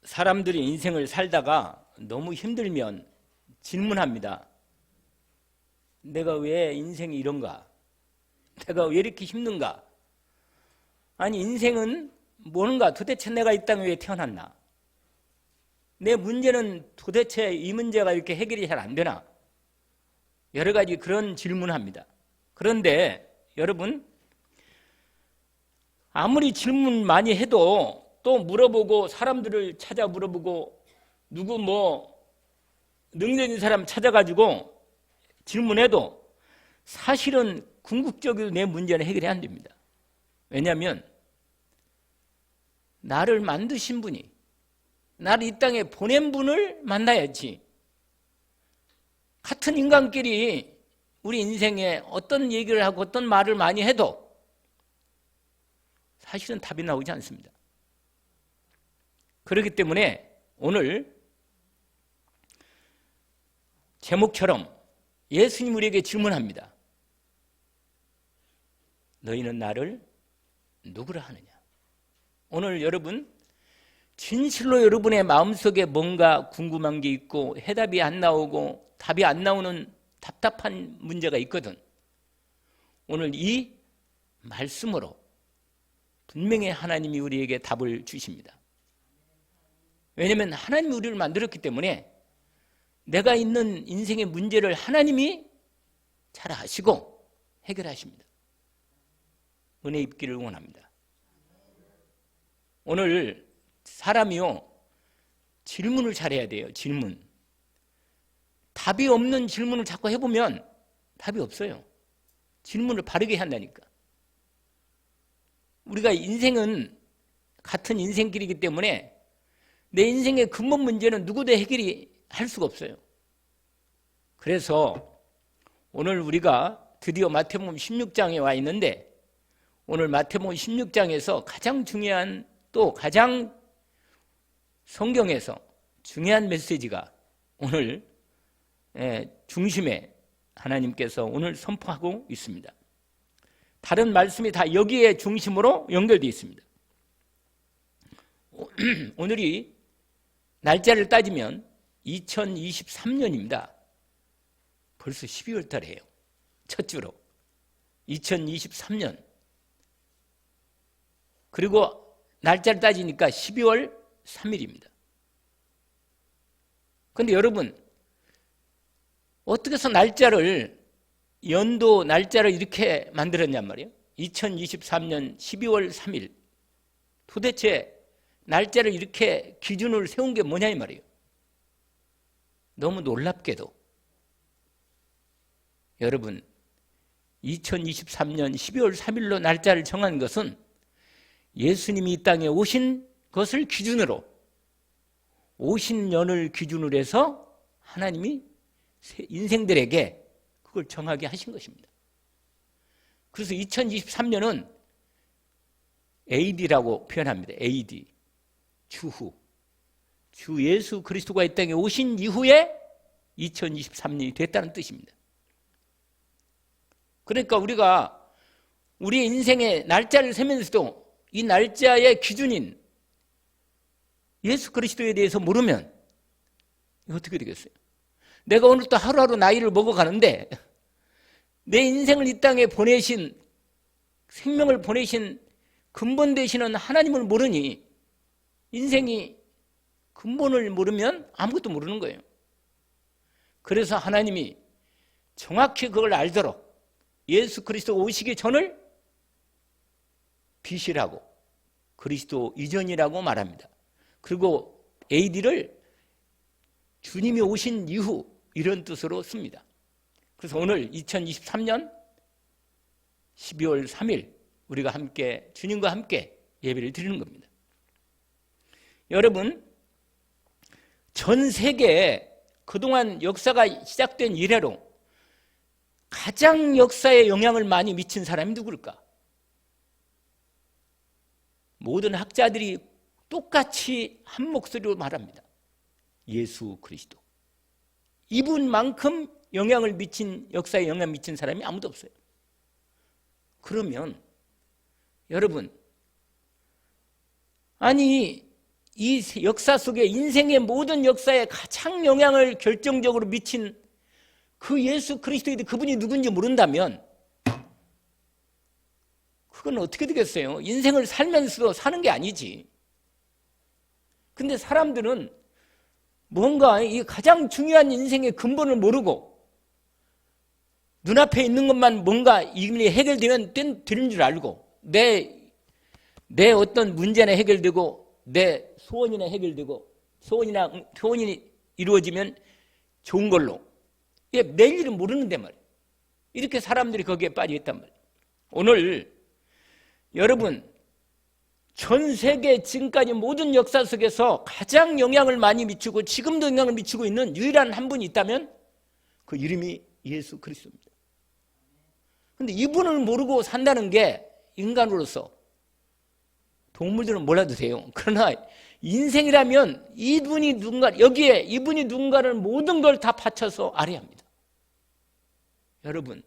사람들이 인생을 살다가 너무 힘들면 질문합니다. 내가 왜 인생이 이런가? 내가 왜 이렇게 힘든가? 아니 인생은 뭔가? 도대체 내가 이 땅에 왜 태어났나? 내 문제는 도대체 이 문제가 이렇게 해결이 잘 안 되나? 여러 가지 그런 질문합니다. 그런데 여러분, 아무리 질문 많이 해도 또 물어보고 사람들을 찾아 물어보고 누구 능력 있는 사람 찾아가지고 질문해도 사실은 궁극적으로 내 문제는 해결이 안 됩니다. 왜냐하면 나를 만드신 분이, 나를 이 땅에 보낸 분을 만나야지. 같은 인간끼리 우리 인생에 어떤 얘기를 하고 어떤 말을 많이 해도 사실은 답이 나오지 않습니다. 그렇기 때문에 오늘 제목처럼 예수님 우리에게 질문합니다. 너희는 나를 누구라 하느냐? 오늘 여러분, 진실로 여러분의 마음속에 뭔가 궁금한 게 있고 해답이 안 나오고 답이 안 나오는 답답한 문제가 있거든. 오늘 이 말씀으로 분명히 하나님이 우리에게 답을 주십니다. 왜냐하면 하나님이 우리를 만들었기 때문에 내가 있는 인생의 문제를 하나님이 잘 아시고 해결하십니다. 은혜 입기를 원합니다. 오늘 사람이요, 질문을 잘해야 돼요. 질문. 답이 없는 질문을 자꾸 해보면 답이 없어요. 질문을 바르게 한다니까. 우리가 인생은 같은 인생길이기 때문에 내 인생의 근본 문제는 누구도 해결이 할 수가 없어요. 그래서 오늘 우리가 드디어 마태복음 16장에 와 있는데, 오늘 마태복음 16장에서 가장 중요한, 또 가장 성경에서 중요한 메시지가 오늘 중심에 하나님께서 오늘 선포하고 있습니다. 다른 말씀이 다 여기에 중심으로 연결되어 있습니다. 오늘이 날짜를 따지면 2023년입니다. 벌써 12월 달이에요. 첫 주로 2023년. 그리고 날짜를 따지니까 12월 3일입니다. 그런데 여러분, 어떻게 해서 연도 날짜를 이렇게 만들었냔 말이에요. 2023년 12월 3일. 도대체 날짜를 이렇게 기준을 세운 게 뭐냐 이 말이에요. 너무 놀랍게도 여러분, 2023년 12월 3일로 날짜를 정한 것은 예수님이 이 땅에 오신 것을 기준으로, 오신 년을 기준으로 해서 하나님이 인생들에게 그걸 정하게 하신 것입니다. 그래서 2023년은 AD라고 표현합니다. AD, 주후. 주 예수 그리스도가 이 땅에 오신 이후에 2023년이 됐다는 뜻입니다. 그러니까 우리가 우리 인생의 날짜를 세면서도 이 날짜의 기준인 예수 그리스도에 대해서 모르면 어떻게 되겠어요? 내가 오늘 또 하루하루 나이를 먹어가는데 내 인생을 이 땅에 보내신, 생명을 보내신 근본 되시는 하나님을 모르니 인생이 근본을 모르면 아무것도 모르는 거예요. 그래서 하나님이 정확히 그걸 알도록 예수 그리스도 오시기 전을 빛이라고, 그리스도 이전이라고 말합니다. 그리고 AD를 주님이 오신 이후 이런 뜻으로 씁니다. 그래서 오늘 2023년 12월 3일 우리가 함께 주님과 함께 예배를 드리는 겁니다. 여러분, 전 세계에 그동안 역사가 시작된 이래로 가장 역사에 영향을 많이 미친 사람이 누굴까? 모든 학자들이 똑같이 한 목소리로 말합니다. 예수 그리스도. 이분만큼 영향을 미친, 역사에 영향을 미친 사람이 아무도 없어요. 그러면 여러분, 아니 이 역사 속에 인생의 모든 역사에 가장 영향을 결정적으로 미친 그 예수 그리스도인데 그분이 누군지 모른다면 그건 어떻게 되겠어요? 인생을 살면서도 사는 게 아니지. 근데 사람들은 뭔가 이 가장 중요한 인생의 근본을 모르고 눈앞에 있는 것만 뭔가 일이 해결되면 되는 줄 알고 내 어떤 문제나 해결되고 내 소원이나 해결되고 소원이 이루어지면 좋은 걸로 내일은 모르는데 말이에요. 이렇게 사람들이 거기에 빠져 있단 말이에요. 오늘 여러분 전 세계 지금까지 모든 역사 속에서 가장 영향을 많이 미치고 지금도 영향을 미치고 있는 유일한 한 분이 있다면 그 이름이 예수 그리스도입니다. 그런데 이분을 모르고 산다는 게 인간으로서 동물들은 몰라도 돼요. 그러나 인생이라면 이분이 누군가를 모든 걸 다 바쳐서 알아야 합니다. 여러분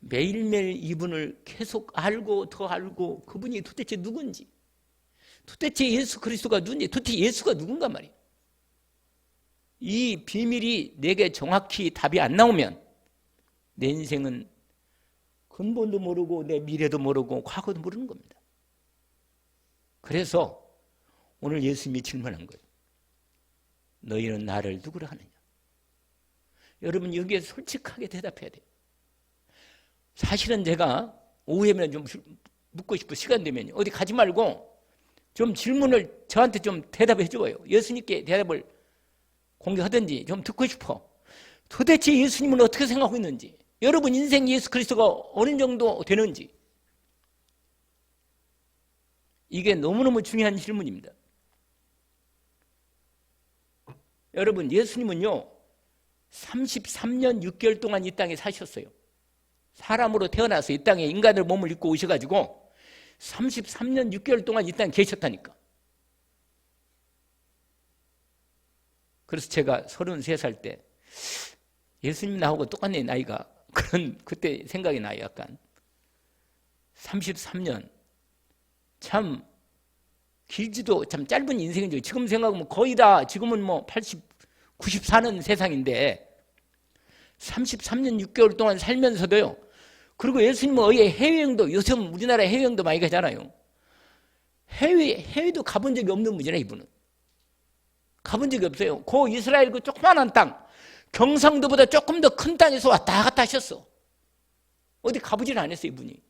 매일매일 이분을 계속 알고 더 알고 그분이 도대체 누군지, 도대체 예수 그리스도가 누군지, 도대체 예수가 누군가 말이에요. 이 비밀이 내게 정확히 답이 안 나오면 내 인생은 근본도 모르고 내 미래도 모르고 과거도 모르는 겁니다. 그래서 오늘 예수님이 질문한 거예요. 너희는 나를 누구라 하느냐? 여러분 여기에 솔직하게 대답해야 돼요. 사실은 제가 오후에면 좀 묻고 싶어. 시간 되면 어디 가지 말고 좀 질문을 저한테 좀 대답해 줘요. 예수님께 대답을 공개하든지 좀 듣고 싶어. 도대체 예수님은 어떻게 생각하고 있는지, 여러분 인생 예수 그리스도가 어느 정도 되는지, 이게 너무너무 중요한 질문입니다. 여러분 예수님은요 33년 6개월 동안 이 땅에 사셨어요. 사람으로 태어나서 이 땅에 인간의 몸을 입고 오셔가지고 33년 6개월 동안 이 땅에 계셨다니까. 그래서 제가 33살 때 예수님 나하고 똑같네 나이가. 그런 그때 생각이 나요. 약간 33년 참 길지도 참 짧은 인생이죠. 지금 생각하면 거의 다 지금은 뭐 80, 90 사는 세상인데 33년 6개월 동안 살면서도요. 그리고 예수님은 해외여행도, 요즘 우리나라 해외여행도 많이 가잖아요. 해외도 가본 적이 없는 분이네 이분은. 가본 적이 없어요. 그 이스라엘 그 조그만한 땅, 경상도보다 조금 더 큰 땅에서 왔다 갔다 하셨어. 어디 가보질 않았어요 이분이.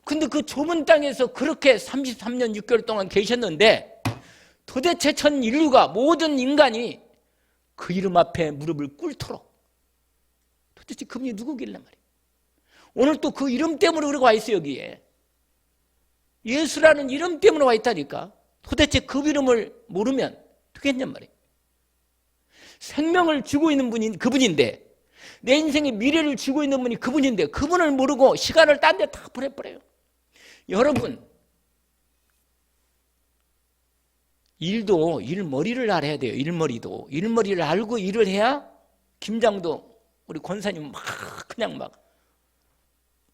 근데 그 좁은 땅에서 그렇게 33년 6개월 동안 계셨는데 도대체 전 인류가, 모든 인간이 그 이름 앞에 무릎을 꿇도록, 도대체 그분이 누구길래 말이에요. 오늘 또 그 이름 때문에 우리가 와 있어요. 여기에 예수라는 이름 때문에 와 있다니까. 도대체 그 이름을 모르면 되겠냔 말이에요. 생명을 주고 있는 분이 그분인데, 내 인생의 미래를 주고 있는 분이 그분인데 그분을 모르고 시간을 딴 데 다 보내버려요. 여러분 일머리를 알아야 돼요. 일머리를 알고 일을 해야, 김장도 우리 권사님 그냥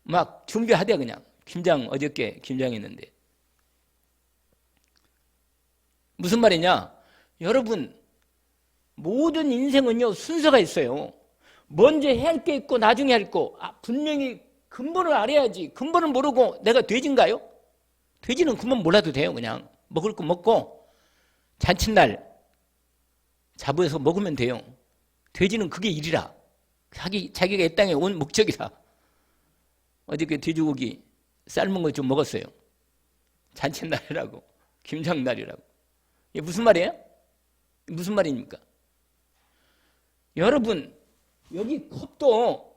막 준비하대. 그냥 김장, 어저께 김장했는데 무슨 말이냐, 여러분 모든 인생은요 순서가 있어요. 먼저 해야 할 게 있고 나중에 할 거. 분명히 근본을 알아야지. 근본을 모르고 내가 돼지인가요? 돼지는 그만 몰라도 돼요. 그냥 먹을 거 먹고 잔칫날 잡아서 먹으면 돼요. 돼지는 그게 일이라. 자기가 이 땅에 온 목적이라. 어저께 돼지고기 삶은 거 좀 먹었어요. 잔칫날이라고, 김장날이라고. 이게 무슨 말이에요? 무슨 말입니까? 여러분 여기 컵도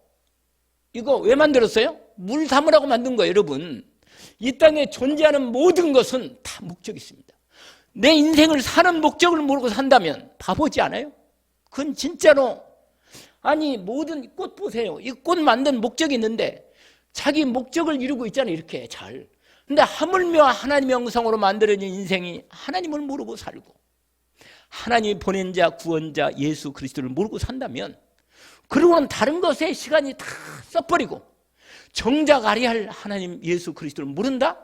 이거 왜 만들었어요? 물 담으라고 만든 거예요. 여러분 이 땅에 존재하는 모든 것은 다 목적이 있습니다. 내 인생을 사는 목적을 모르고 산다면 바보지 않아요? 그건 진짜로. 아니 모든 꽃 보세요. 이 꽃 만든 목적이 있는데 자기 목적을 이루고 있잖아요. 이렇게 잘. 근데 하물며 하나님의 형상으로 만들어진 인생이 하나님을 모르고 살고, 하나님이 보낸 자, 구원자 예수 그리스도를 모르고 산다면, 그러고는 다른 것에 시간이 다 써버리고 정작 알아야 할 하나님 예수 그리스도를 모른다?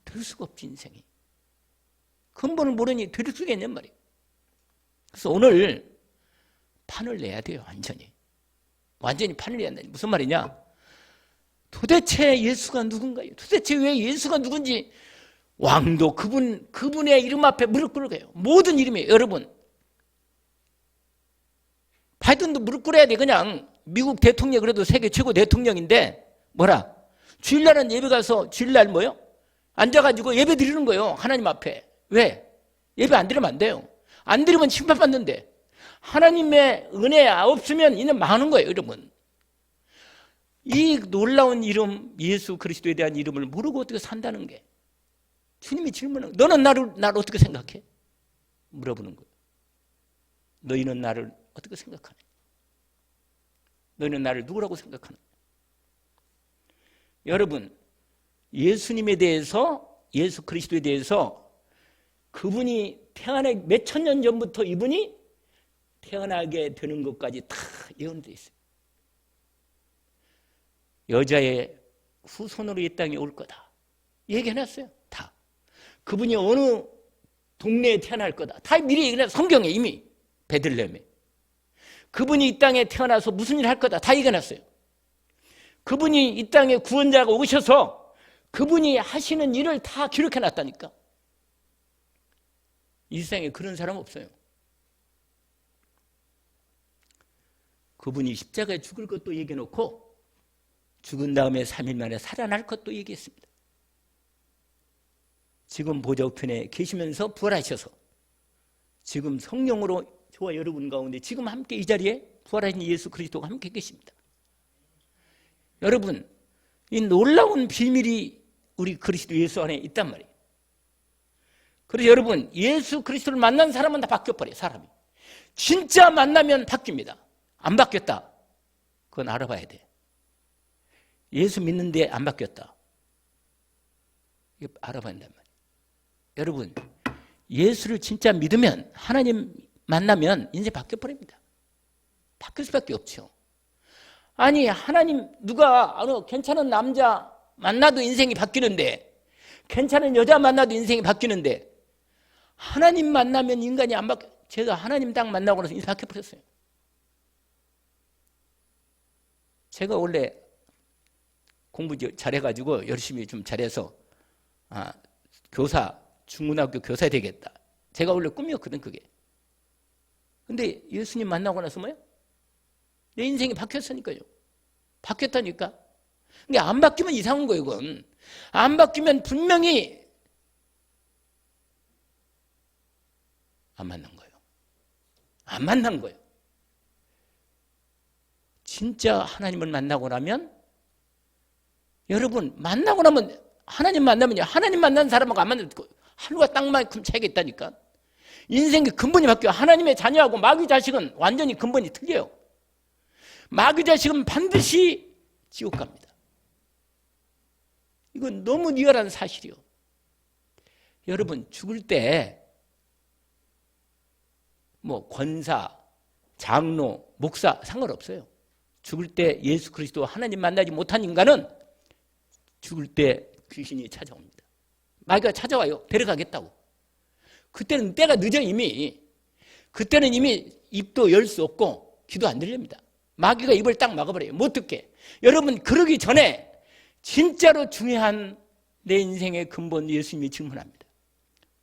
될 수가 없지 인생이. 근본을 모르니 될 수가 있냔 말이에요. 그래서 오늘 판을 내야 돼요. 완전히 판을 내야 한다니. 무슨 말이냐? 도대체 예수가 누군가요? 도대체 왜 예수가 누군지 왕도 그분의 이름 앞에 무릎 꿇어요. 모든 이름이에요. 여러분, 바이든도 무릎 꿇어야 돼. 그냥 미국 대통령, 그래도 세계 최고 대통령인데 뭐라? 주일날은 예배 가서 주일날 뭐요? 앉아가지고 예배 드리는 거예요. 하나님 앞에. 왜? 예배 안 드리면 안 돼요. 안 드리면 심판받는데 하나님의 은혜 없으면 이는 망하는 거예요. 여러분, 이 놀라운 이름 예수 그리스도에 대한 이름을 모르고 어떻게 산다는 게, 주님이 질문하는, 너는 나를 어떻게 생각해? 물어보는 거예요. 너희는 나를 어떻게 생각하냐? 너희는 나를 누구라고 생각하냐? 여러분, 예수님에 대해서, 예수 그리스도에 대해서, 그분이 태어나기 몇 천 년 전부터 이분이 태어나게 되는 것까지 다 예언되어 있어요. 여자의 후손으로 이 땅에 올 거다 얘기해놨어요. 다. 그분이 어느 동네에 태어날 거다 다 미리 얘기해놨어요. 성경에 이미. 베들레헴에 그분이 이 땅에 태어나서 무슨 일을 할 거다 다 얘기해놨어요. 그분이 이 땅에 구원자가 오셔서 그분이 하시는 일을 다 기록해놨다니까. 이 세상에 그런 사람 없어요. 그분이 십자가에 죽을 것도 얘기해놓고 죽은 다음에 3일 만에 살아날 것도 얘기했습니다. 지금 보좌 우편에 계시면서 부활하셔서 지금 성령으로 저와 여러분 가운데 지금 함께 이 자리에 부활하신 예수 그리스도가 함께 계십니다. 여러분, 이 놀라운 비밀이 우리 그리스도 예수 안에 있단 말이에요. 그래서 여러분, 예수 그리스도를 만난 사람은 다 바뀌어버려요. 사람이 진짜 만나면 바뀝니다. 안 바뀌었다, 그건 알아봐야 돼. 예수 믿는데 안 바뀌었다, 이거 알아봐야 된단 말이에요. 여러분, 예수를 진짜 믿으면, 하나님 만나면 인생 바뀌어버립니다. 바뀔 수밖에 없죠. 아니, 하나님, 누가 괜찮은 남자 만나도 인생이 바뀌는데, 괜찮은 여자 만나도 인생이 바뀌는데, 하나님 만나면 인간이 안 바뀌어. 제가 하나님 딱 만나고 나서 인생 바뀌어버렸어요. 제가 원래 공부 잘해가지고 열심히 좀 잘해서 교사, 중고등학교 교사 되겠다, 제가 원래 꿈이었거든 그게. 근데 예수님 만나고 나서 뭐야? 내 인생이 바뀌었으니까요. 바뀌었다니까. 근데 안 바뀌면 이상한 거예요. 이건 안 바뀌면 분명히 안 만난 거예요. 안 만난 거예요. 진짜 하나님을 만나고 나면, 여러분, 만나고 나면, 하나님 만나면요, 하나님 만난 사람하고 안 만나면 하늘과 땅만큼 차이가 있다니까. 인생의 근본이 바뀌어요. 하나님의 자녀하고 마귀 자식은 완전히 근본이 틀려요. 마귀 자식은 반드시 지옥 갑니다. 이건 너무 리얼한 사실이요. 여러분, 죽을 때 뭐 권사, 장로, 목사 상관없어요. 죽을 때 예수 그리스도 하나님 만나지 못한 인간은 죽을 때 귀신이 찾아옵니다. 마귀가 찾아와요. 데려가겠다고. 그때는 때가 늦어 이미. 그때는 이미 입도 열 수 없고 귀도 안 들립니다. 마귀가 입을 딱 막아버려요. 못 듣게. 여러분, 그러기 전에 진짜로 중요한 내 인생의 근본, 예수님이 질문합니다.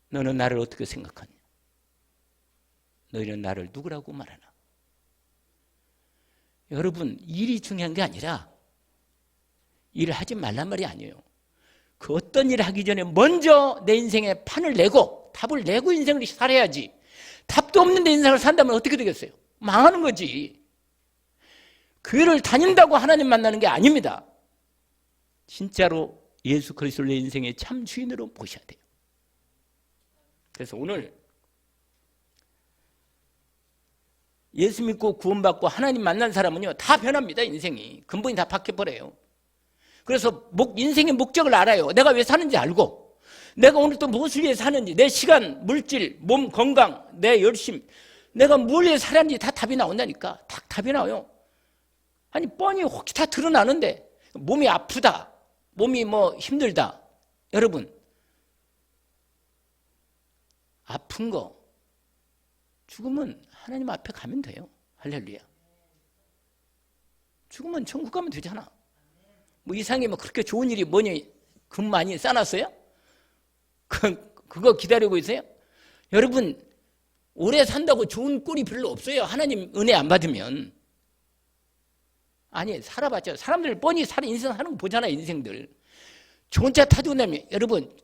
너는 나를 어떻게 생각하냐? 너희는 나를 누구라고 말하나? 여러분, 일이 중요한 게 아니라 일을 하지 말란 말이 아니에요. 그 어떤 일을 하기 전에 먼저 내 인생에 판을 내고 답을 내고 인생을 살아야지. 답도 없는데 인생을 산다면 어떻게 되겠어요? 망하는 거지. 교회를 다닌다고 하나님 만나는 게 아닙니다. 진짜로 예수 그리스도를 내 인생의 참 주인으로 모셔야 돼요. 그래서 오늘 예수 믿고 구원받고 하나님 만난 사람은요, 다 변합니다. 인생이 근본이 다 바뀌어버려요. 그래서 인생의 목적을 알아요. 내가 왜 사는지 알고, 내가 오늘 또 무엇을 위해 사는지, 내 시간, 물질, 몸 건강, 내 열심, 내가 뭘 위해 살았는지 다 답이 나온다니까. 다 답이 나와요. 아니, 뻔히 혹시 다 드러나는데, 몸이 아프다, 몸이 뭐 힘들다. 여러분, 아픈 거, 죽으면 하나님 앞에 가면 돼요. 할렐루야. 죽으면 천국 가면 되잖아. 뭐 이상하게 뭐 그렇게 좋은 일이 뭐니, 금 많이 쌓아놨어요? 그거 기다리고 있어요? 여러분, 오래 산다고 좋은 꼴이 별로 없어요. 하나님 은혜 안 받으면. 아니, 살아봤죠. 사람들 뻔히 인생 사는 거 보잖아요. 인생들. 좋은 차 타고 다니면, 여러분,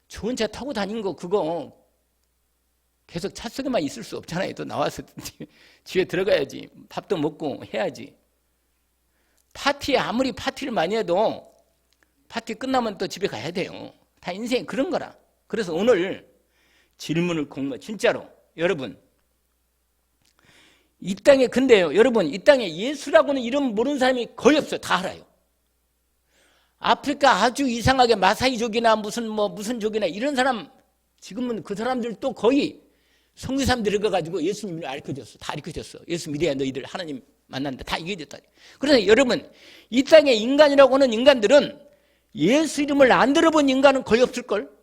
좋은 차 타고 다닌 거 그거 계속 차 속에만 있을 수 없잖아요. 또 나와서 집에 들어가야지. 밥도 먹고 해야지. 아무리 파티를 많이 해도 파티 끝나면 또 집에 가야 돼요. 다 인생 그런 거라. 그래서 오늘 질문을 진짜로 여러분, 이 땅에, 근데요 여러분, 이 땅에 예수라고는 이름 모르는 사람이 거의 없어요. 다 알아요. 아프리카 아주 이상하게 마사이족이나 무슨 족이나 이런 사람, 지금은 그 사람들도 거의 성교사람 들어가가지고 예수님을 알려줬어. 다 알려줬어. 예수 믿어야 너희들 하나님 만난다. 다 얘기해줬다. 그래서 여러분, 이 땅에 인간이라고 하는 인간들은 예수 이름을 안 들어본 인간은 거의 없을걸?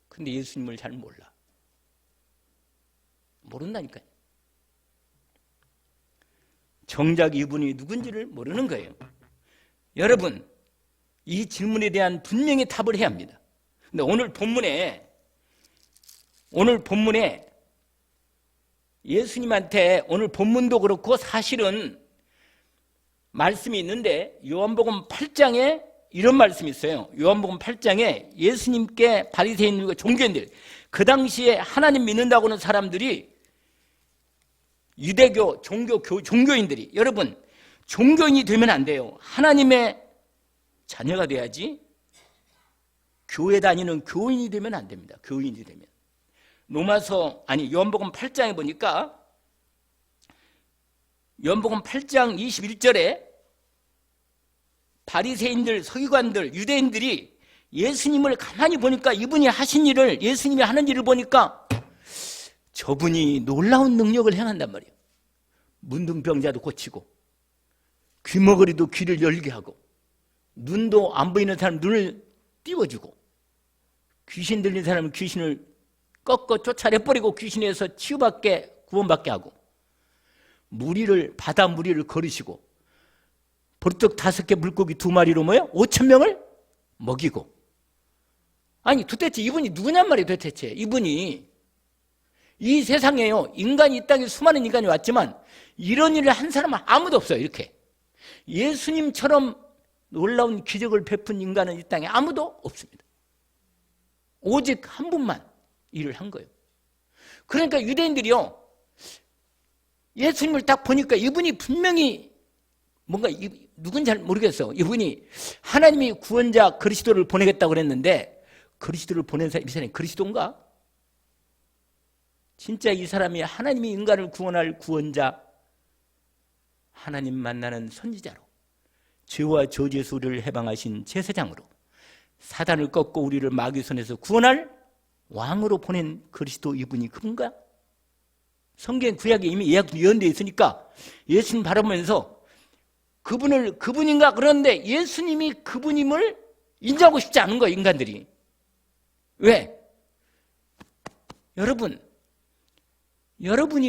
근데 예수님을 잘 몰라. 모른다니까요. 정작 이분이 누군지를 모르는 거예요. 여러분, 이 질문에 대한 분명히 답을 해야 합니다. 근데 오늘 본문에 예수님한테, 오늘 본문도 그렇고 사실은 말씀이 있는데 요한복음 8장에 이런 말씀이 있어요. 요한복음 8장에 예수님께 바리새인들과 종교인들, 그 당시에 하나님 믿는다고 하는 사람들이 유대교 종교인들이, 여러분, 종교인이 되면 안 돼요. 하나님의 자녀가 돼야지. 교회 다니는 교인이 되면 안 됩니다. 교인이 되면. 요한복음 8장에 보니까 요한복음 8장 21절에 바리새인들, 서기관들, 유대인들이 예수님을 가만히 보니까, 이분이 하신 일을, 예수님이 하는 일을 보니까 저분이 놀라운 능력을 행한단 말이에요. 문둥병자도 고치고, 귀머거리도 귀를 열게 하고, 눈도 안 보이는 사람 눈을 띄워주고, 귀신 들린 사람은 귀신을 꺾어 쫓아내버리고 귀신에서 치유받게, 구원받게 하고, 바다 무리를 거르시고, 벌떡 5개 물고기 2마리로 5,000명을 먹이고. 아니, 도대체 이분이 누구냔 말이에요. 도대체 이분이 이 세상에요, 인간이 이 땅에 수많은 인간이 왔지만 이런 일을 한 사람은 아무도 없어요. 이렇게 예수님처럼 놀라운 기적을 베푼 인간은 이 땅에 아무도 없습니다. 오직 한 분만 일을 한 거예요. 그러니까 유대인들이요, 예수님을 딱 보니까 이분이 분명히 뭔가, 누군지 잘 모르겠어. 이분이 하나님이 구원자 그리스도를 보내겠다고 그랬는데, 그리스도를 보낸 사람이 이 사람이 그리스도인가? 진짜 이 사람이 하나님이 인간을 구원할 구원자, 하나님 만나는 선지자로, 죄와 저주의 소리를 해방하신 제사장으로, 사단을 꺾고 우리를 마귀 손에서 구원할 왕으로 보낸 그리스도, 이분이 그분가? 성경 구약에 이미 예언되어 있으니까 예수님 바라보면서 그분인가? 그런데 예수님이 그분임을 인정하고 싶지 않은 거예요, 인간들이. 왜? 여러분이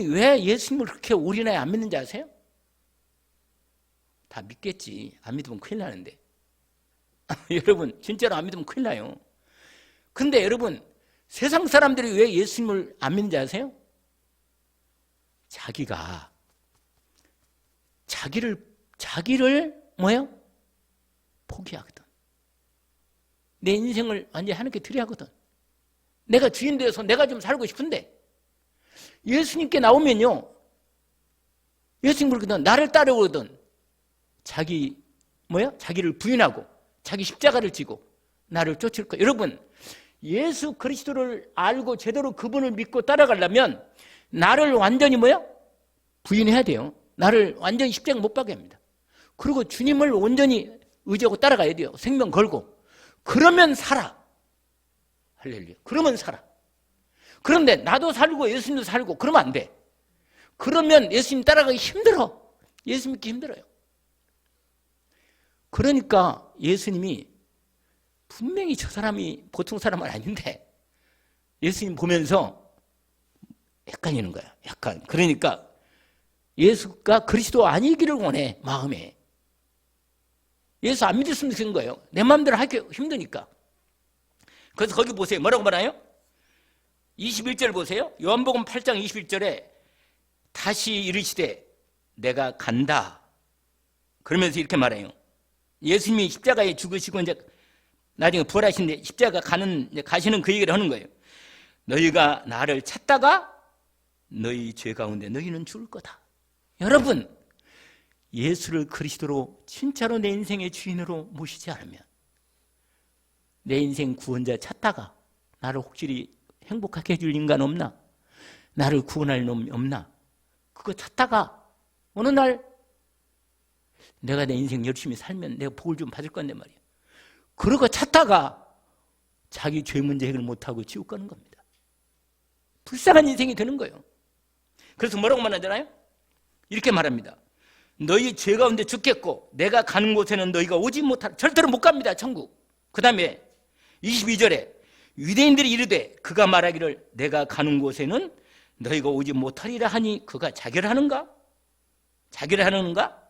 왜 예수님을 그렇게 올인해 안 믿는지 아세요? 다 믿겠지. 안 믿으면 큰일 나는데. 여러분, 진짜로 안 믿으면 큰일 나요. 근데 여러분, 세상 사람들이 왜 예수님을 안 믿는지 아세요? 자기를 포기하거든. 내 인생을 완전히 하나님께 드려야 하거든. 내가 주인 되어서 내가 좀 살고 싶은데, 예수님께 나오면요, 예수님 그러거든, 나를 따르거든, 자기를 부인하고 자기 십자가를 지고 나를 쫓을 거예요. 여러분, 예수 그리스도를 알고 제대로 그분을 믿고 따라가려면 나를 완전히 부인해야 돼요. 나를 완전히 십자가 못 박게 합니다. 그리고 주님을 온전히 의지하고 따라가야 돼요. 생명 걸고. 그러면 살아. 할렐루야. 그러면 살아. 그런데 나도 살고 예수님도 살고 그러면 안 돼. 그러면 예수님 따라가기 힘들어. 예수 믿기 힘들어요. 그러니까 예수님이 분명히 저 사람이 보통 사람은 아닌데 예수님 보면서 헷갈리는 거야. 약간. 그러니까 예수가 그리스도 아니기를 원해, 마음에. 예수 안 믿었으면 좋겠는 거예요. 내 마음대로 하기 힘드니까. 그래서 거기 보세요. 뭐라고 말하요? 21절 보세요. 요한복음 8장 21절에 다시 이르시되 내가 간다. 그러면서 이렇게 말해요. 예수님이 십자가에 죽으시고 이제 나중에 부활하신데 십자가 가시는 그 얘기를 하는 거예요. 너희가 나를 찾다가 너희 죄 가운데 너희는 죽을 거다. 여러분, 예수를 그리스도로 진짜로 내 인생의 주인으로 모시지 않으면, 내 인생 구원자 찾다가 나를 혹시 행복하게 해줄 인간 없나? 나를 구원할 놈 없나? 그거 찾다가 어느 날 내가 내 인생 열심히 살면 내가 복을 좀 받을 건데 말이야. 그러고 찾다가 자기 죄 문제 해결 못하고 지옥 가는 겁니다. 불쌍한 인생이 되는 거예요. 그래서 뭐라고 말하잖아요? 이렇게 말합니다. 너희 죄 가운데 죽겠고 내가 가는 곳에는 너희가 오지 못할, 절대로 못 갑니다, 천국. 그 다음에 22절에 유대인들이 이르되 그가 말하기를 내가 가는 곳에는 너희가 오지 못하리라 하니 그가 자결 하는가? 자결 하는가?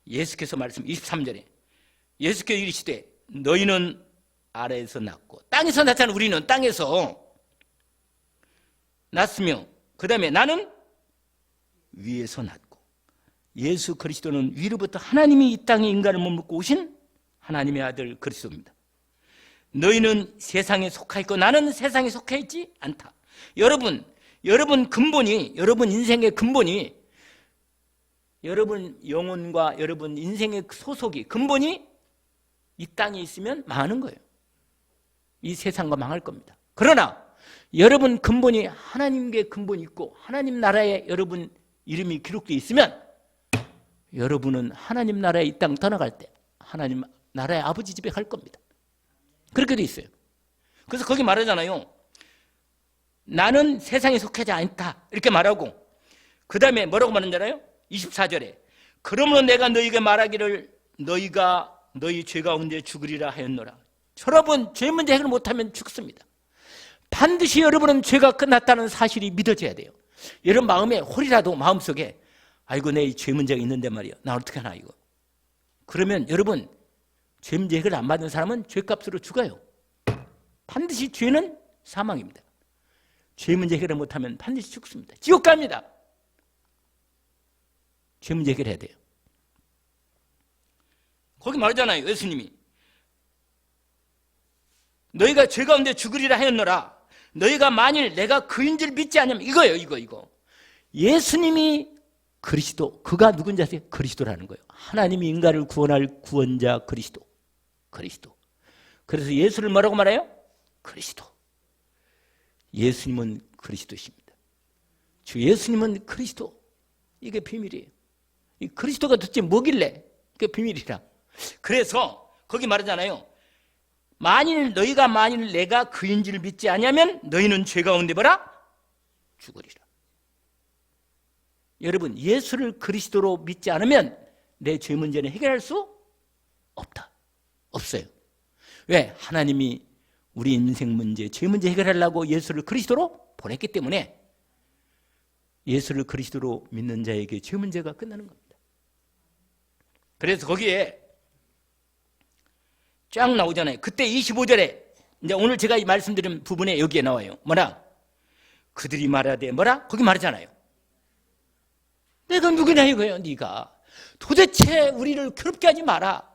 예수께서 말씀 23절에 예수께서 이르시되 너희는 아래에서 났고 땅에서 나타난 우리는 땅에서 났으며 그 다음에 나는 위에서 났고 예수 그리스도는 위로부터 하나님이 이 땅에 인간을 머물고 오신 하나님의 아들 그리스도입니다. 너희는 세상에 속하 있고 나는 세상에 속해 있지 않다. 여러분 근본이, 여러분 인생의 근본이, 여러분 영혼과 여러분 인생의 소속이, 근본이 이 땅에 있으면 망하는 거예요. 이 세상과 망할 겁니다. 그러나 여러분 근본이 하나님께 근본이 있고 하나님 나라에 여러분 이름이 기록되어 있으면 여러분은 하나님 나라에 이 땅 떠나갈 때 하나님 나라의 아버지 집에 갈 겁니다. 그렇게 돼 있어요. 그래서 거기 말하잖아요. 나는 세상에 속하지 않다 이렇게 말하고 그 다음에 뭐라고 말하잖아요. 24절에 그러므로 내가 너희에게 말하기를 너희가 너희 죄 가운데 죽으리라 하였노라. 여러분 죄 문제 해결 못하면 죽습니다. 반드시 여러분은 죄가 끝났다는 사실이 믿어져야 돼요. 여러분 마음에 홀이라도 마음속에 아이고 내 죄 문제가 있는데 말이야 나 어떻게 하나 이거. 그러면 여러분 죄 문제 해결 안 받은 사람은 죄값으로 죽어요. 반드시 죄는 사망입니다. 죄 문제 해결을 못하면 반드시 죽습니다. 지옥 갑니다. 죄 문제 해결해야 돼요. 거기 말하잖아요. 예수님이 너희가 죄 가운데 죽으리라 하였노라. 너희가 만일 내가 그인 줄 믿지 않으면 이거예요. 이거 예수님이 그리스도, 그가 누군지 아세요? 그리스도라는 거예요. 하나님이 인간을 구원할 구원자 그리스도. 그래서 예수를 뭐라고 말해요? 그리스도. 예수님은 그리스도십니다. 주 예수님은 그리스도. 이게 비밀이에요. 이 그리스도가 도대체 뭐길래 그게 비밀이라. 그래서 거기 말하잖아요. 만일 내가 그인 줄 믿지 않으면 너희는 죄 가운데 뭐라? 죽으리라. 여러분 예수를 그리스도로 믿지 않으면 내 죄 문제는 해결할 수 없다. 없어요. 왜? 하나님이 우리 인생 문제, 죄 문제 해결하려고 예수를 그리스도로 보냈기 때문에 예수를 그리스도로 믿는 자에게 죄 문제가 끝나는 겁니다. 그래서 거기에 쫙 나오잖아요. 그때 25절에 이제 오늘 제가 말씀드린 부분에 여기에 나와요. 뭐라? 그들이 말하되 뭐라? 거기 말하잖아요. 내가 누구냐 이거예요. 네가 도대체 우리를 괴롭게 하지 마라.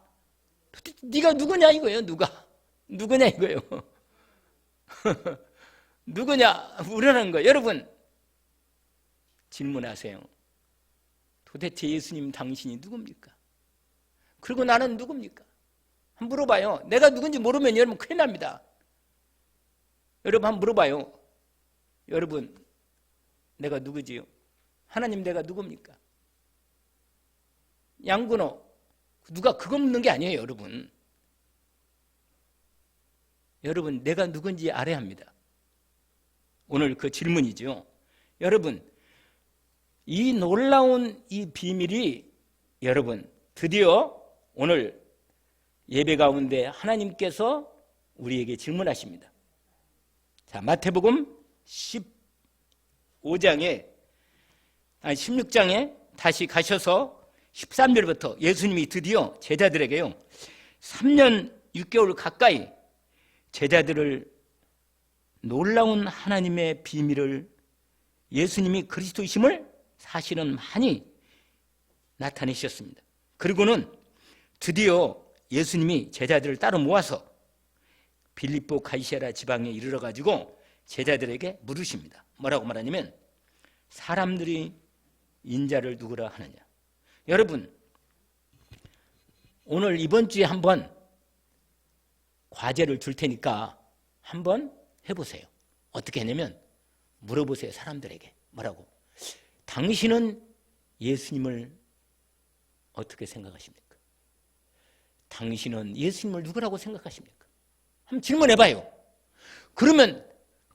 도대체 네가 누구냐 이거예요. 누구냐 이거예요. 누구냐 물으라는 거예요. 여러분 질문하세요. 도대체 예수님 당신이 누굽니까? 그리고 나는 누굽니까? 한번 물어봐요. 내가 누군지 모르면 여러분 큰일 납니다. 여러분 한번 물어봐요. 여러분 내가 누구지요? 하나님 내가 누굽니까? 양군호 누가 그거 묻는 게 아니에요. 여러분 내가 누군지 알아야 합니다. 오늘 그 질문이죠. 여러분 이 놀라운 이 비밀이 여러분 드디어 오늘 예배 가운데 하나님께서 우리에게 질문하십니다. 자, 마태복음 16장에 다시 가셔서 13절부터 예수님이 드디어 제자들에게요 3년 6개월 가까이 제자들을 놀라운 하나님의 비밀을 예수님이 그리스도이심을 사실은 많이 나타내셨습니다. 그리고는 드디어 예수님이 제자들을 따로 모아서 빌립보 가이사랴 지방에 이르러 가지고 제자들에게 물으십니다. 뭐라고 말하냐면 사람들이 인자를 누구라 하느냐. 여러분, 오늘 이번 주에 한번 과제를 줄 테니까 한번 해보세요. 어떻게 하냐면 물어보세요. 사람들에게. 뭐라고? 당신은 예수님을 어떻게 생각하십니까? 당신은 예수님을 누구라고 생각하십니까? 한번 질문해봐요. 그러면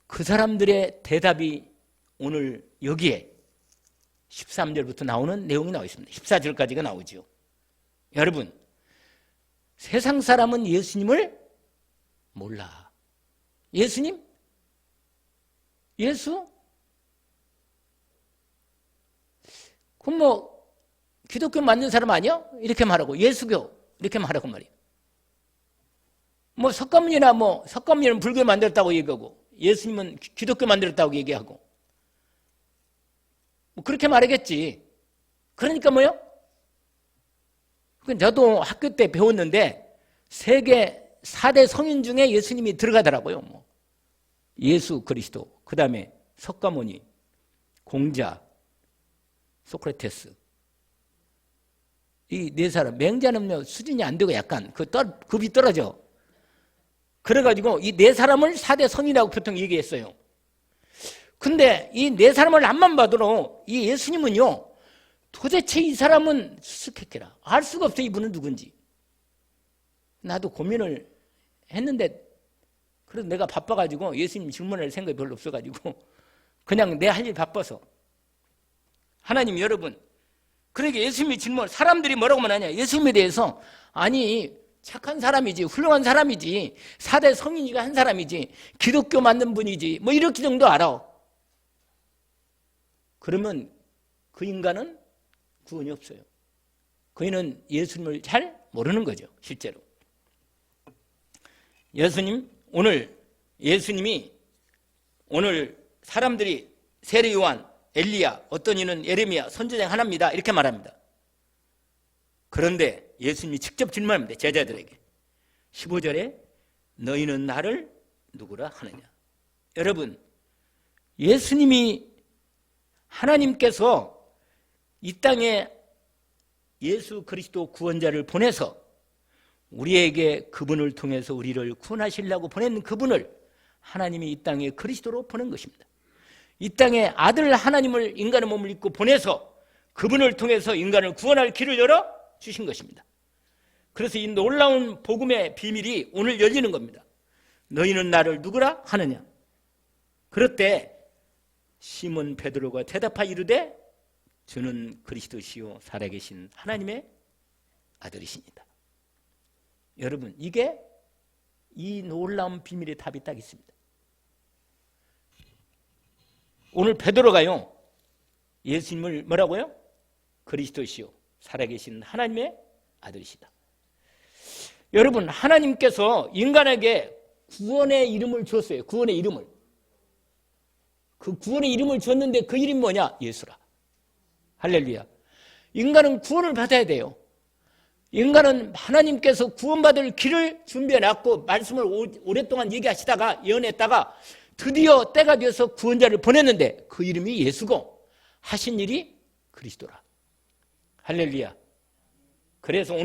그 사람들의 대답이 오늘 여기에 13절부터 나오는 내용이 나와 있습니다. 14절까지가 나오죠. 여러분, 세상 사람은 예수님을 몰라. 예수님? 예수? 그럼 뭐 기독교 맞는 사람 아니야? 이렇게 말하고 예수교 이렇게 말하고 말이야. 뭐 석가모니는 불교 만들었다고 얘기하고 예수님은 기독교 만들었다고 얘기하고 뭐 그렇게 말하겠지. 그러니까 뭐요? 저도 학교 때 배웠는데 세계 4대 성인 중에 예수님이 들어가더라고요. 뭐 예수 그리스도, 그 다음에 석가모니, 공자, 소크라테스. 이 네 사람, 맹자는 수준이 안 되고 약간 급이 떨어져. 그래가지고 이 네 사람을 4대 성인이라고 보통 얘기했어요. 근데 이 네 사람을 앞만 봐도 이 예수님은요, 도대체 이 사람은 수수께끼라. 알 수가 없어, 이분은 누군지. 나도 고민을 했는데, 그래서 내가 바빠가지고 예수님 질문할 생각이 별로 없어가지고 그냥 내 할 일 바빠서. 하나님 여러분, 그러니까 예수님이 질문, 사람들이 뭐라고 말하냐? 예수님에 대해서 아니 착한 사람이지, 훌륭한 사람이지, 4대 성인이가 한 사람이지, 기독교 맞는 분이지, 뭐 이렇게 정도 알아. 그러면 그 인간은 구원이 없어요. 그이는 예수님을 잘 모르는 거죠, 실제로. 예수님이 오늘 사람들이 세례 요한, 엘리야, 어떤 이는 예레미야, 선지자 하나입니다. 이렇게 말합니다. 그런데 예수님이 직접 질문합니다. 제자들에게. 15절에 너희는 나를 누구라 하느냐. 여러분, 예수님이 하나님께서 이 땅에 예수 그리스도 구원자를 보내서 우리에게 그분을 통해서 우리를 구원하시려고 보낸 그분을 하나님이 이 땅에 그리스도로 보낸 것입니다. 이 땅에 아들 하나님을 인간의 몸을 입고 보내서 그분을 통해서 인간을 구원할 길을 열어 주신 것입니다. 그래서 이 놀라운 복음의 비밀이 오늘 열리는 겁니다. 너희는 나를 누구라 하느냐. 그럴 때 시몬 베드로가 대답하여 이르되 주는 그리스도시요 살아계신 하나님의 아들이십니다. 여러분, 이게 이 놀라운 비밀의 답이 딱 있습니다. 오늘 베드로가요, 예수님을 뭐라고요? 그리스도시요 살아계신 하나님의 아들이시다. 여러분, 하나님께서 인간에게 구원의 이름을 주었어요. 구원의 이름을. 그 구원의 이름을 주었는데 그 이름이 뭐냐? 예수라. 할렐루야. 인간은 구원을 받아야 돼요. 인간은 하나님께서 구원받을 길을 준비해놨고 말씀을 오랫동안 얘기하시다가 예언했다가 드디어 때가 되어서 구원자를 보냈는데 그 이름이 예수고 하신 일이 그리스도라. 할렐루야. 그래서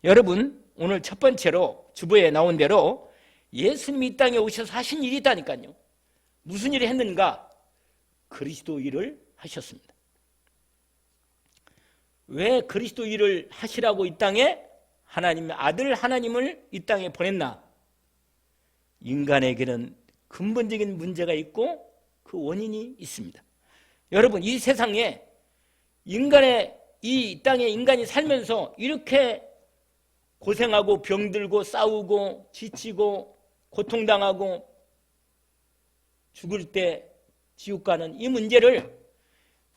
여러분 오늘 첫 번째로 주보에 나온 대로 예수님이 이 땅에 오셔서 하신 일이 있다니까요. 무슨 일을 했는가? 그리스도 일을 하셨습니다. 왜 그리스도 일을 하시라고 이 땅에 하나님의 아들 하나님을 이 땅에 보냈나? 인간에게는 근본적인 문제가 있고 그 원인이 있습니다. 여러분, 이 세상에 이 땅에 인간이 살면서 이렇게 고생하고 병들고 싸우고 지치고 고통당하고 죽을 때 지옥 가는 이 문제를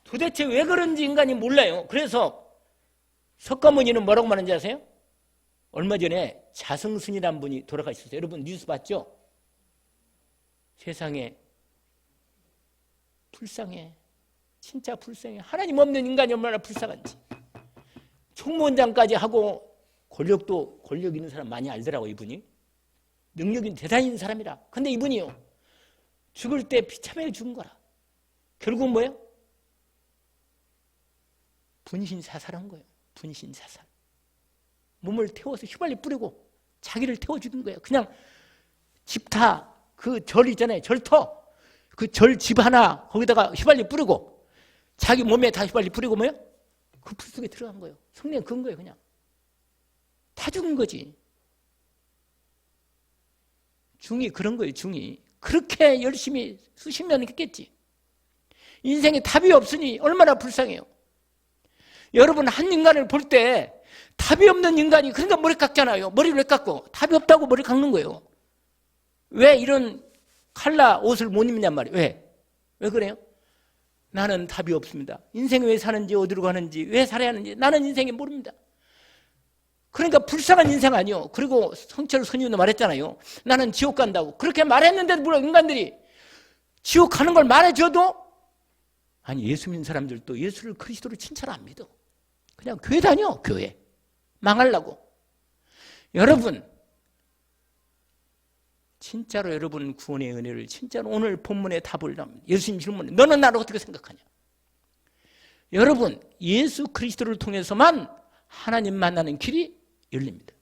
도대체 왜 그런지 인간이 몰라요. 그래서 석가모니는 뭐라고 말하는지 아세요? 얼마 전에 자성스님이라는 분이 돌아가셨어요. 여러분 뉴스 봤죠? 세상에 불쌍해. 진짜 불쌍해. 하나님 없는 인간이 얼마나 불쌍한지. 총무원장까지 하고 권력 있는 사람 많이 알더라고. 이분이 능력이 대단히 있는 사람이라. 근데 이분이요 죽을 때 비참하게 죽은 거라. 결국은 뭐예요? 분신사살한 거예요. 분신사살. 몸을 태워서 휘발유 뿌리고 자기를 태워주는 거예요. 그냥 집타 그 절 있잖아요. 절터 그 절 집 하나 거기다가 휘발유 뿌리고 자기 몸에 다 휘발유 뿌리고 뭐예요? 그 불 속에 들어간 거예요. 성령 그은 거예요. 그냥 다 죽은 거지. 중이 그런 거예요. 중이 그렇게 열심히 수십 년 했겠지. 인생에 답이 없으니 얼마나 불쌍해요. 여러분 한 인간을 볼 때 답이 없는 인간이 그러니까 머리 깎잖아요. 머리를 왜 깎고? 답이 없다고 머리 깎는 거예요. 왜 이런 칼라 옷을 못 입냔 말이에요. 왜 그래요? 나는 답이 없습니다. 인생이 왜 사는지 어디로 가는지 왜 살아야 하는지 나는 인생이 모릅니다. 그러니까 불쌍한 인생 아니요. 그리고 성철 선임도 말했잖아요. 나는 지옥 간다고. 그렇게 말했는데도 물론 인간들이 지옥 가는 걸 말해줘도 아니 예수 믿는 사람들도 예수를 그리스도로 칭찬 안 믿어. 그냥 교회 다녀. 교회. 망하려고. 여러분 진짜로 여러분 구원의 은혜를 진짜로 오늘 본문의 답을 합니다. 예수님 질문에 너는 나를 어떻게 생각하냐. 여러분 예수 그리스도를 통해서만 하나님 만나는 길이 열립니다.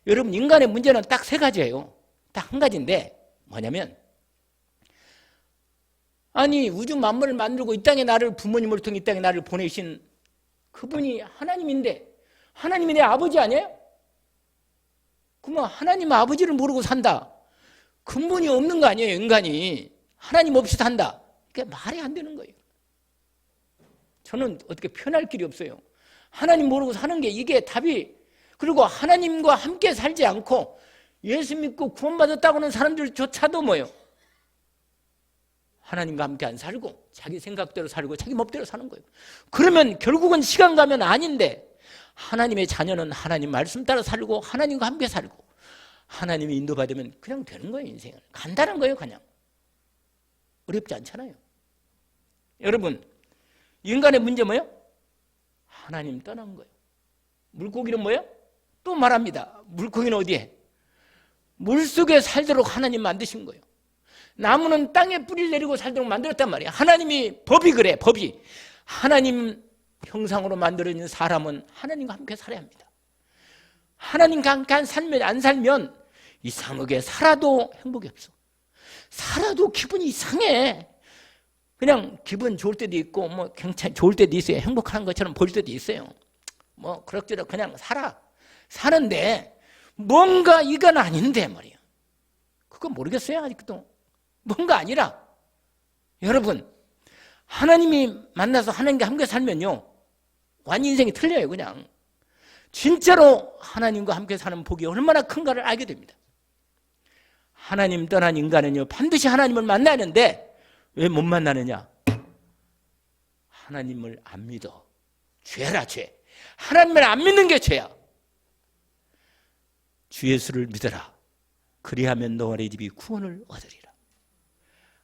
여러분 인간의 문제는 딱 세 가지예요. 딱 한 가지인데 뭐냐면 아니 우주 만물을 만들고 이 땅에 나를 부모님을 통해 이 땅에 나를 보내신 그분이 하나님인데 하나님이 내 아버지 아니에요? 그러면 하나님 아버지를 모르고 산다. 근본이 없는 거 아니에요. 인간이 하나님 없이 산다. 그게 말이 안 되는 거예요. 저는 어떻게 표현할 길이 없어요. 하나님 모르고 사는 게 이게 답이. 그리고 하나님과 함께 살지 않고 예수 믿고 구원받았다고 하는 사람들조차도 뭐예요? 하나님과 함께 안 살고 자기 생각대로 살고 자기 멋대로 사는 거예요. 그러면 결국은 시간 가면 아닌데 하나님의 자녀는 하나님 말씀 따라 살고 하나님과 함께 살고 하나님이 인도받으면 그냥 되는 거예요. 인생을. 간단한 거예요. 그냥. 어렵지 않잖아요. 여러분 인간의 문제 뭐예요? 하나님 떠난 거예요. 물고기는 뭐예요? 또 말합니다. 물고기는 어디에? 물속에 살도록 하나님 만드신 거예요. 나무는 땅에 뿌리를 내리고 살도록 만들었단 말이에요. 하나님이 법이 그래. 법이. 하나님 형상으로 만들어진 사람은 하나님과 함께 살아야 합니다. 하나님과 함께 안 살면 이상하게 살아도 행복이 없어. 살아도 기분이 이상해. 그냥 기분 좋을 때도 있고 뭐 괜찮 좋을 때도 있어요. 행복한 것처럼 보일 때도 있어요. 뭐 그럭저럭 그냥 사는데 뭔가 이건 아닌데 말이에요. 그거 모르겠어요. 아직도 뭔가 아니라. 여러분 하나님이 만나서 하나님과 함께 살면요 완전 인생이 틀려요. 그냥 진짜로 하나님과 함께 사는 복이 얼마나 큰가를 알게 됩니다. 하나님 떠난 인간은요 반드시 하나님을 만나야 하는데 왜 못 만나느냐? 하나님을 안 믿어. 죄라 죄. 하나님을 안 믿는 게 죄야. 주 예수를 믿어라. 그리하면 너와 네 집이 구원을 얻으리라.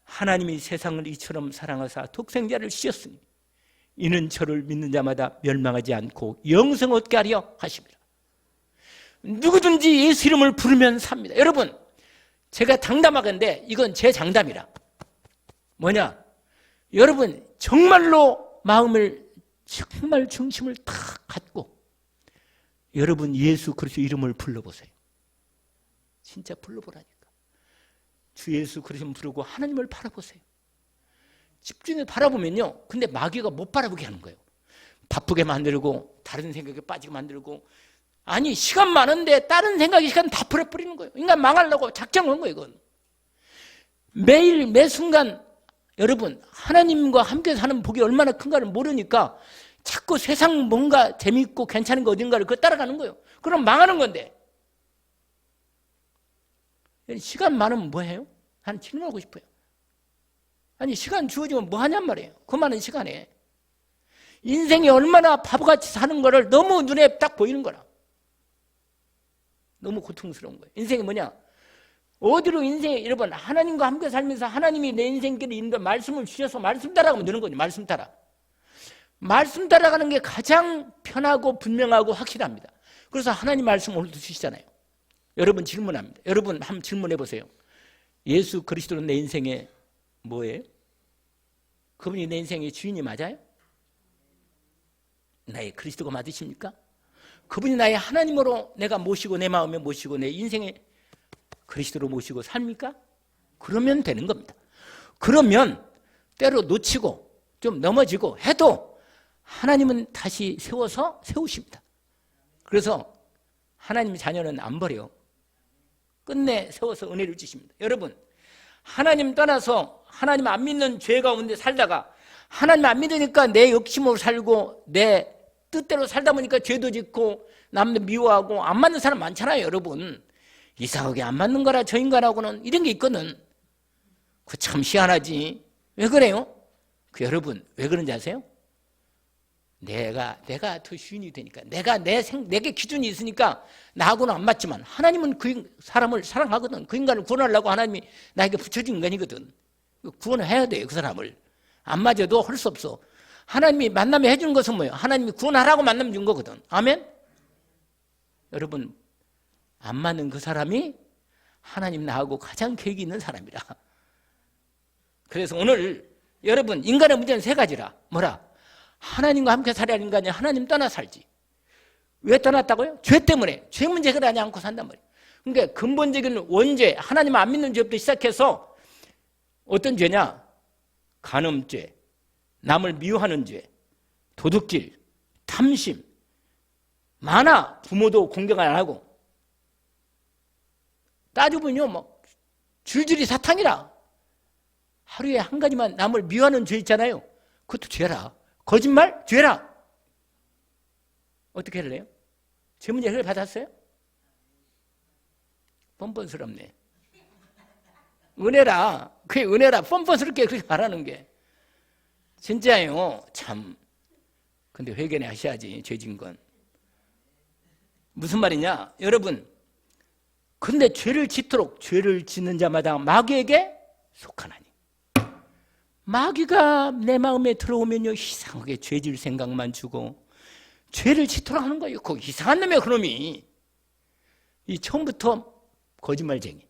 하나님이 세상을 이처럼 사랑하사 독생자를 주셨으니 이는 저를 믿는 자마다 멸망하지 않고 영생 얻게 하려 하십니다. 누구든지 예수 이름을 부르면 삽니다. 여러분 제가 장담하건대 이건 제 장담이라. 뭐냐? 여러분 정말로 마음을 정말 중심을 다 갖고 여러분 예수 그리스도 이름을 불러보세요. 진짜 불러보라니까. 주 예수 그리스도 부르고 하나님을 바라보세요. 집중해서 바라보면요. 근데 마귀가 못 바라보게 하는 거예요. 바쁘게 만들고 다른 생각에 빠지게 만들고 아니 시간 많은데 다른 생각에 시간 다 풀어버리는 거예요. 인간 망하려고 작정한 거예요. 이건. 매일 매 순간 여러분 하나님과 함께 사는 복이 얼마나 큰가를 모르니까 자꾸 세상 뭔가 재미있고 괜찮은 거 어딘가를 그거 따라가는 거예요. 그럼 망하는 건데. 시간 많으면 뭐 해요? 난 질문하고 싶어요. 아니 시간 주어지면 뭐 하냔 말이에요. 그 많은 시간에 인생이 얼마나 바보같이 사는 거를 너무 눈에 딱 보이는 거라. 너무 고통스러운 거예요. 인생이 뭐냐? 어디로 인생이, 여러분, 하나님과 함께 살면서 하나님이 내 인생길을 인도 말씀을 주셔서 말씀 따라가면 되는 거죠. 말씀 따라. 말씀 따라가는 게 가장 편하고 분명하고 확실합니다. 그래서 하나님 말씀 오늘도 주시잖아요. 여러분 질문합니다. 여러분 한번 질문해 보세요. 예수 그리스도는 내 인생에 뭐예요? 그분이 내 인생의 주인이 맞아요? 나의 그리스도가 맞으십니까? 그분이 나의 하나님으로 내가 모시고 내 마음에 모시고 내 인생에 그리스도로 모시고 삽니까? 그러면 되는 겁니다. 그러면 때로 놓치고 좀 넘어지고 해도 하나님은 다시 세우십니다. 그래서 하나님 자녀는 안 버려요. 끝내 세워서 은혜를 주십니다. 여러분, 하나님 떠나서 하나님 안 믿는 죄 가운데 살다가 하나님 안 믿으니까 내 욕심으로 살고 내 뜻대로 살다 보니까 죄도 짓고 남들 미워하고 안 맞는 사람 많잖아요. 여러분, 이상하게 안 맞는 거라 저 인간하고는 이런 게 있거든. 그 참 희한하지. 왜 그래요? 여러분 왜 그런지 아세요? 내가 더 주인이 되니까, 내게 기준이 있으니까 나하고는 안 맞지만 하나님은 그 사람을 사랑하거든. 그 인간을 구원하려고 하나님이 나에게 붙여준 인간이거든. 구원을 해야 돼요. 그 사람을. 안 맞아도 할 수 없어. 하나님이 만나면 해주는 것은 뭐예요? 하나님이 구원하라고 만나면 준 거거든. 아멘? 여러분, 안 맞는 그 사람이 하나님 나하고 가장 계획이 있는 사람이라. 그래서 오늘 여러분, 인간의 문제는 세 가지라. 뭐라? 하나님과 함께 살아야 하는 인간이 하나님 떠나 살지. 왜 떠났다고요? 죄 때문에. 죄 문제 해결하지 않고 산단 말이에요. 그러니까 근본적인 원죄, 하나님 안 믿는 죄부터 시작해서 어떤 죄냐? 간음죄, 남을 미워하는 죄, 도둑질, 탐심, 많아. 부모도 공경 안 하고. 따져보면요, 뭐 줄줄이 사탕이라. 하루에 한 가지만 남을 미워하는 죄 있잖아요. 그것도 죄라. 거짓말? 죄라. 어떻게 할래요? 죄 문제 해결 받았어요? 뻔뻔스럽네. 은혜라. 그게 은혜라. 뻔뻔스럽게 그렇게 말하는 게. 진짜예요. 참. 근데 회개는 하셔야지. 죄진 건. 무슨 말이냐? 여러분, 근데 죄를 짓도록 죄를 짓는 자마다 마귀에게 속하나니. 마귀가 내 마음에 들어오면요, 이상하게 죄질 생각만 주고 죄를 짓도록 하는 거예요. 그 이상한 놈이야, 그놈이. 이 처음부터 거짓말쟁이.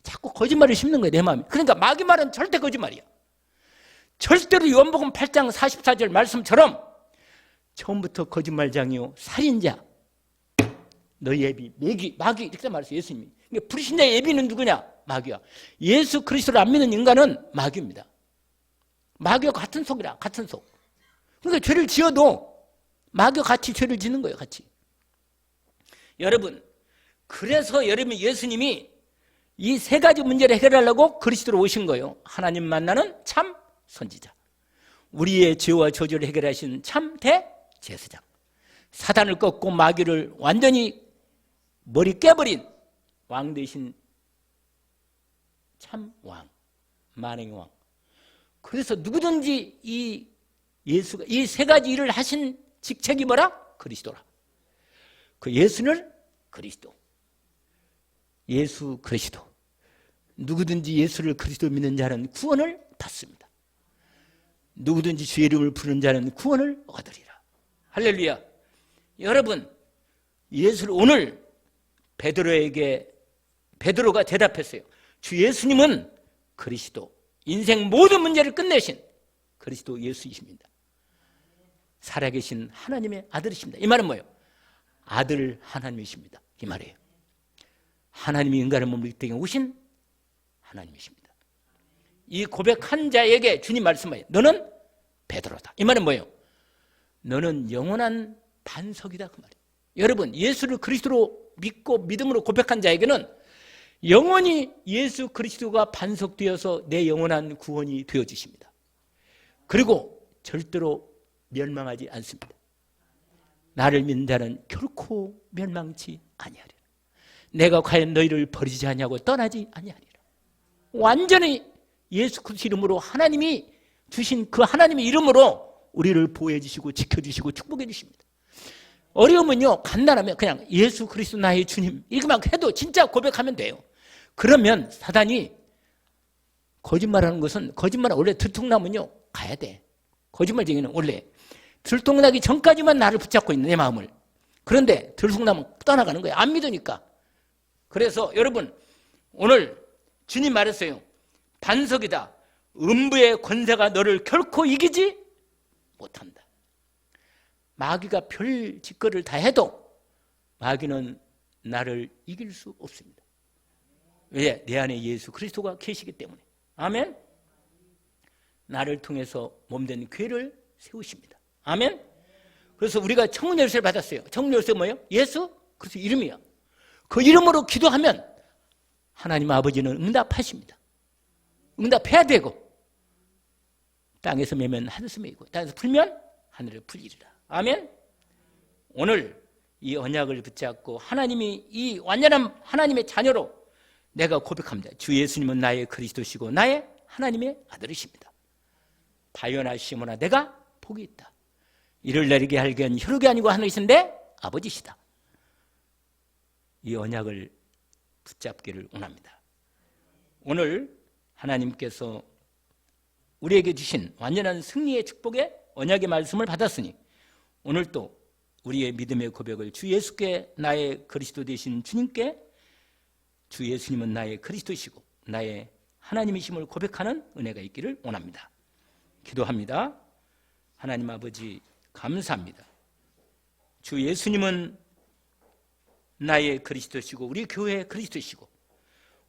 자꾸 거짓말을 심는 거예요, 내 마음에. 그러니까 마귀 말은 절대 거짓말이야. 절대로 요한복음 8장 44절 말씀처럼 처음부터 거짓말장이요, 살인자, 너희 애비, 마귀 이렇게 말했어요, 예수님이. 그러니까 불신자의 애비는 누구냐? 마귀야. 예수 그리스도를 안 믿는 인간은 마귀입니다. 마귀와 같은 속이라, 같은 속. 그러니까 죄를 지어도 마귀와 같이 죄를 짓는 거예요, 같이. 여러분, 그래서 여러분 예수님이 이 세 가지 문제를 해결하려고 그리스도로 오신 거예요. 하나님 만나는 참 선지자, 우리의 죄와 저주를 해결하신 참 대제사장, 사단을 꺾고 마귀를 완전히 머리 깨버린 왕 대신 참 왕, 만행의 왕. 그래서 누구든지 이 예수가 이 세 가지 일을 하신 직책이 뭐라? 그리스도라. 그 예수는 그리스도, 예수 그리스도. 누구든지 예수를 그리스도 믿는 자는 구원을 받습니다. 누구든지 주의 이름을 부르는 자는 구원을 얻으리라. 할렐루야. 여러분, 예수를 오늘 베드로가 대답했어요. 주 예수님은 그리스도, 인생 모든 문제를 끝내신 그리스도 예수이십니다. 살아계신 하나님의 아들이십니다. 이 말은 뭐예요? 아들 하나님이십니다. 이 말이에요. 하나님이 인간의 몸을 이 땅에 오신 하나님이십니다. 이 고백한 자에게 주님 말씀하세요. 너는 베드로다. 이 말은 뭐예요? 너는 영원한 반석이다, 그 말이에요. 여러분, 예수를 그리스도로 믿고 믿음으로 고백한 자에게는 영원히 예수 그리스도가 반석되어서 내 영원한 구원이 되어주십니다. 그리고 절대로 멸망하지 않습니다. 나를 믿는 자는 결코 멸망치 아니하리라. 내가 과연 너희를 버리지 아니하고 떠나지 아니하리라. 완전히 예수 그리스도 이름으로 하나님이 주신 그 하나님의 이름으로 우리를 보호해 주시고 지켜주시고 축복해 주십니다. 어려우면요, 간단하면 그냥 예수 그리스도 나의 주님 이것만 해도 진짜 고백하면 돼요. 그러면 사단이 거짓말하는 것은, 거짓말은 원래 들통나면요 가야 돼. 거짓말쟁이는 원래 들통나기 전까지만 나를 붙잡고 있는 내 마음을. 그런데 들통나면 떠나가는 거예요. 안 믿으니까. 그래서 여러분 오늘 주님 말했어요. 반석이다. 음부의 권세가 너를 결코 이기지 못한다. 마귀가 별 짓거리를 다 해도 마귀는 나를 이길 수 없습니다. 왜? 내 안에 예수 그리스도가 계시기 때문에. 아멘. 나를 통해서 몸된 교회를 세우십니다. 아멘. 그래서 우리가 청문 열쇠를 받았어요. 청문 열쇠가 뭐예요? 예수 그리스도 이름이야. 그 이름으로 기도하면 하나님 아버지는 응답하십니다. 응답해야 되고, 땅에서 매면 하늘에서 매이고 땅에서 풀면 하늘에 풀리리라. 아멘. 오늘 이 언약을 붙잡고 하나님이 이 완전한 하나님의 자녀로 내가 고백합니다. 주 예수님은 나의 그리스도시고 나의 하나님의 아들이십니다. 바요나 시모나 내가 복이 있다. 이를 내리게 하게 한 혈육이 아니고 하늘이신데 아버지시다. 이 언약을 붙잡기를 원합니다. 오늘 하나님께서 우리에게 주신 완전한 승리의 축복의 언약의 말씀을 받았으니 오늘 또 우리의 믿음의 고백을 주 예수께 나의 그리스도 되신 주님께 주 예수님은 나의 그리스도시고 나의 하나님이심을 고백하는 은혜가 있기를 원합니다. 기도합니다. 하나님 아버지 감사합니다. 주 예수님은 나의 그리스도시고 우리 교회의 그리스도시고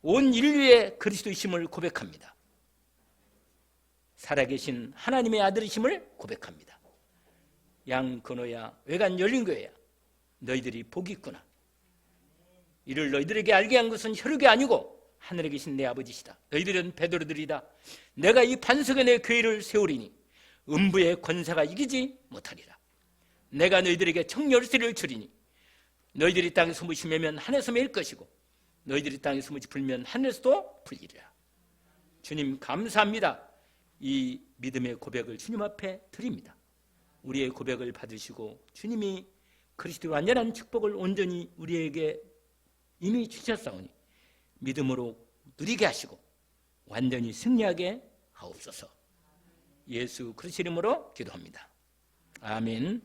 온 인류의 그리스도이심을 고백합니다. 살아계신 하나님의 아들이심을 고백합니다. 양건호야 외관 열린교회야 너희들이 복이 있구나. 이를 너희들에게 알게 한 것은 혈육이 아니고 하늘에 계신 내 아버지시다. 너희들은 베드로들이다. 내가 이 반석에 내 교회를 세우리니 음부의 권세가 이기지 못하리라. 내가 너희들에게 청열쇠를 주리니 너희들이 땅에서 무시 매면 하늘에서 매일 것이고 너희들이 땅에서 무시 풀면 하늘에서도 풀리리라. 주님 감사합니다. 이 믿음의 고백을 주님 앞에 드립니다. 우리의 고백을 받으시고 주님이 그리스도의 완전한 축복을 온전히 우리에게 이미 주셨사오니 믿음으로 누리게 하시고 완전히 승리하게 하옵소서. 예수 그리스도 이름으로 기도합니다. 아멘.